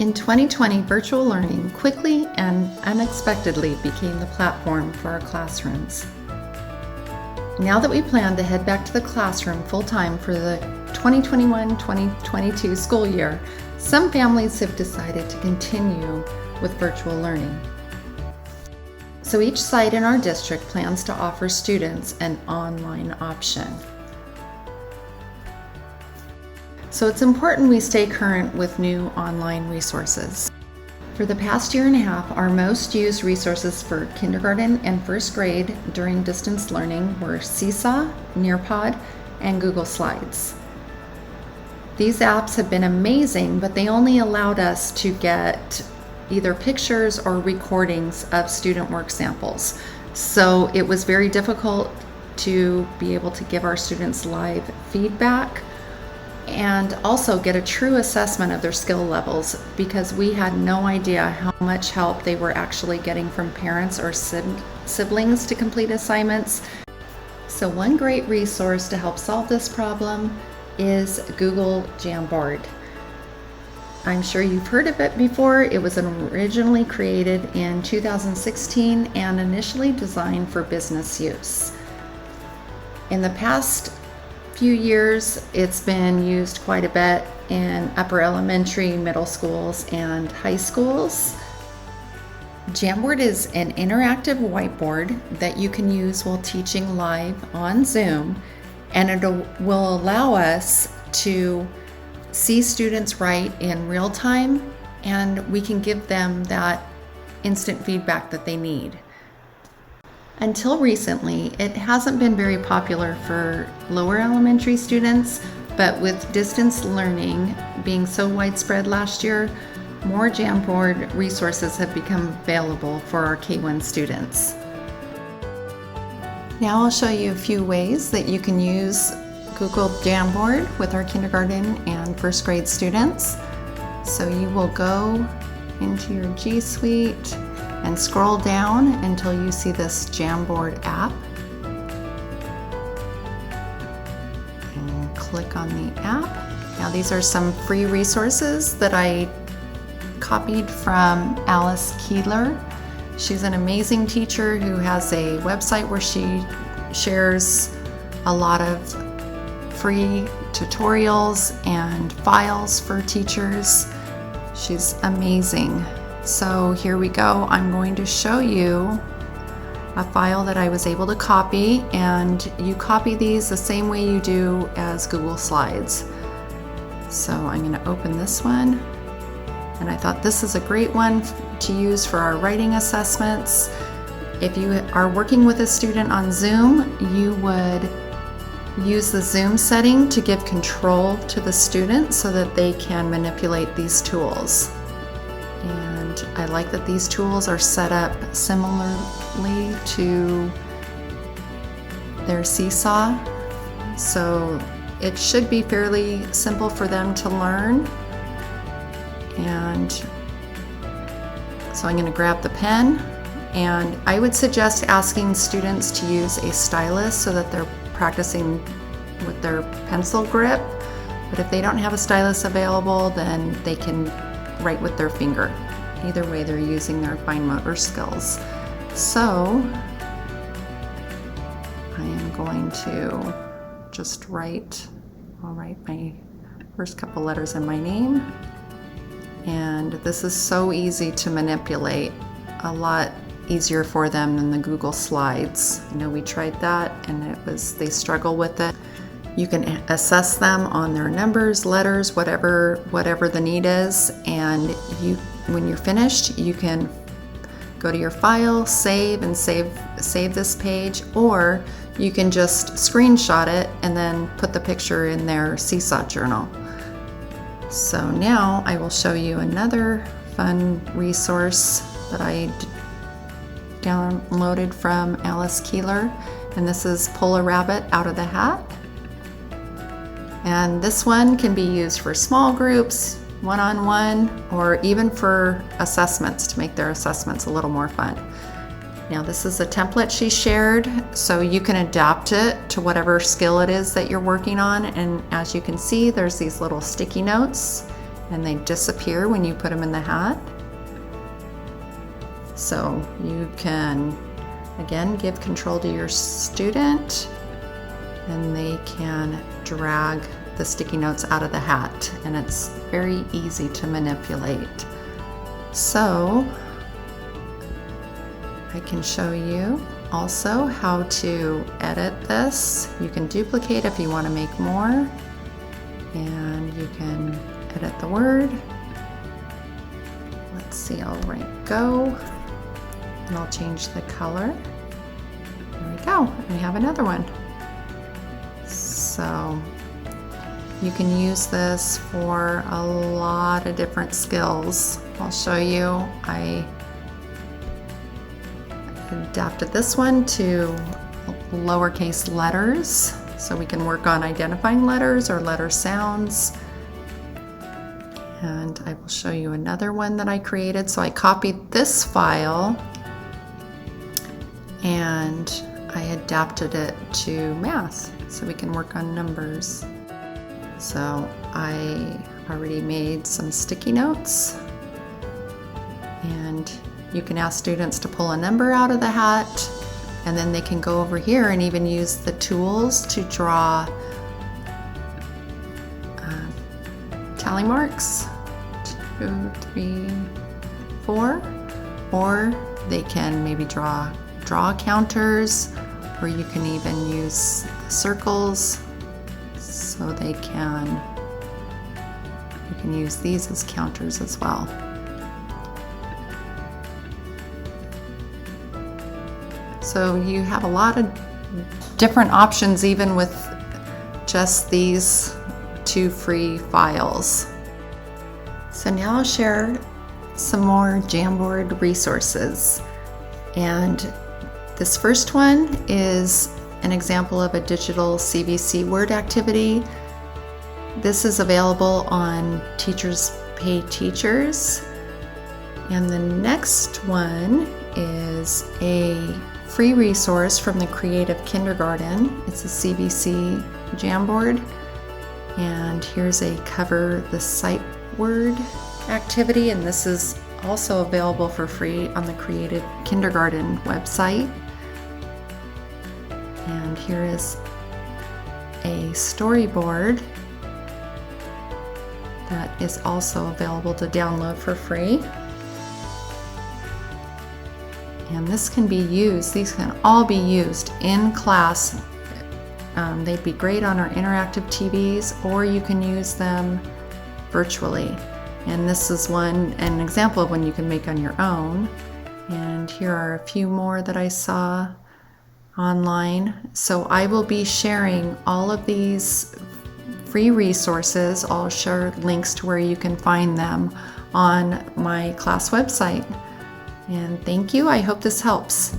In 2020, virtual learning quickly and unexpectedly became the platform for our classrooms. Now that we plan to head back to the classroom full-time for the 2021-2022 school year, some families have decided to continue with virtual learning. So each site in our district plans to offer students an online option. So it's important we stay current with new online resources. For the past year and a half, our most used resources for kindergarten and first grade during distance learning were Seesaw, Nearpod, and Google Slides. These apps have been amazing, but they only allowed us to get either pictures or recordings of student work samples. So it was very difficult to be able to give our students live feedback and also get a true assessment of their skill levels, because we had no idea how much help they were actually getting from parents or siblings to complete assignments. So one great resource to help solve this problem is Google Jamboard. I'm sure you've heard of it before. It was originally created in 2016 and initially designed for business use. In the past few years, it's been used quite a bit in upper elementary, middle schools, and high schools. Jamboard is an interactive whiteboard that you can use while teaching live on Zoom, and it will allow us to see students write in real time, and we can give them that instant feedback that they need. Until recently, it hasn't been very popular for lower elementary students, but with distance learning being so widespread last year, more Jamboard resources have become available for our K-1 students. Now I'll show you a few ways that you can use Google Jamboard with our kindergarten and first grade students. So you will go into your G Suite and scroll down until you see this Jamboard app. And click on the app. Now these are some free resources that I copied from Alice Keeler. She's an amazing teacher who has a website where she shares a lot of free tutorials and files for teachers. She's amazing. So here we go. I'm going to show you a file that I was able to copy, and you copy these the same way you do as Google Slides. So I'm going to open this one, and I thought this is a great one to use for our writing assessments. If you are working with a student on Zoom, you would use the Zoom setting to give control to the student so that they can manipulate these tools. And I like that these tools are set up similarly to their Seesaw. So it should be fairly simple for them to learn. And so I'm going to grab the pen, and I would suggest asking students to use a stylus so that they're practicing with their pencil grip. But if they don't have a stylus available, then they can write with their finger. Either way, they're using their fine motor skills. So I am going to just I'll write my first couple letters in my name. And this is so easy to manipulate, a lot easier for them than the Google Slides. I know we tried that and they struggle with it. You can assess them on their numbers, letters, whatever the need is, and when you're finished, you can go to your file, save this page, or you can just screenshot it and then put the picture in their Seesaw journal. So now I will show you another fun resource that I downloaded from Alice Keeler, and this is Pull a Rabbit Out of the Hat. And this one can be used for small groups, one-on-one, or even for assessments to make their assessments a little more fun. Now this is a template she shared, so you can adapt it to whatever skill it is that you're working on. And as you can see, there's these little sticky notes, and they disappear when you put them in the hat. So you can, again, give control to your student, and they can drag the sticky notes out of the hat, and it's very easy to manipulate. So I can show you also how to edit this. You can duplicate if you want to make more, and you can edit the word. Let's see, I'll write go, and I'll change the color. There we go, we have another one. So you can use this for a lot of different skills. I'll show you. I adapted this one to lowercase letters, so we can work on identifying letters or letter sounds. And I will show you another one that I created. So I copied this file and I adapted it to math, so we can work on numbers. So I already made some sticky notes, and you can ask students to pull a number out of the hat, and then they can go over here and even use the tools to draw tally marks, 2, 3, 4, or they can maybe draw counters, or you can even use circles, so you can use these as counters as well. So you have a lot of different options even with just these 2 free files. So now I'll share some more Jamboard resources. And this first one is an example of a digital CVC word activity. This is available on Teachers Pay Teachers. And the next one is a free resource from the Creative Kindergarten. It's a CVC Jamboard. And here's a cover the sight word activity, and this is also available for free on the Creative Kindergarten website. And here is a storyboard that is also available to download for free. And this can be used, these can all be used in class. They'd be great on our interactive TVs, or you can use them virtually. And this is an example of one you can make on your own. And here are a few more that I saw online. So I will be sharing all of these free resources. I'll share links to where you can find them on my class website. And thank you. I hope this helps.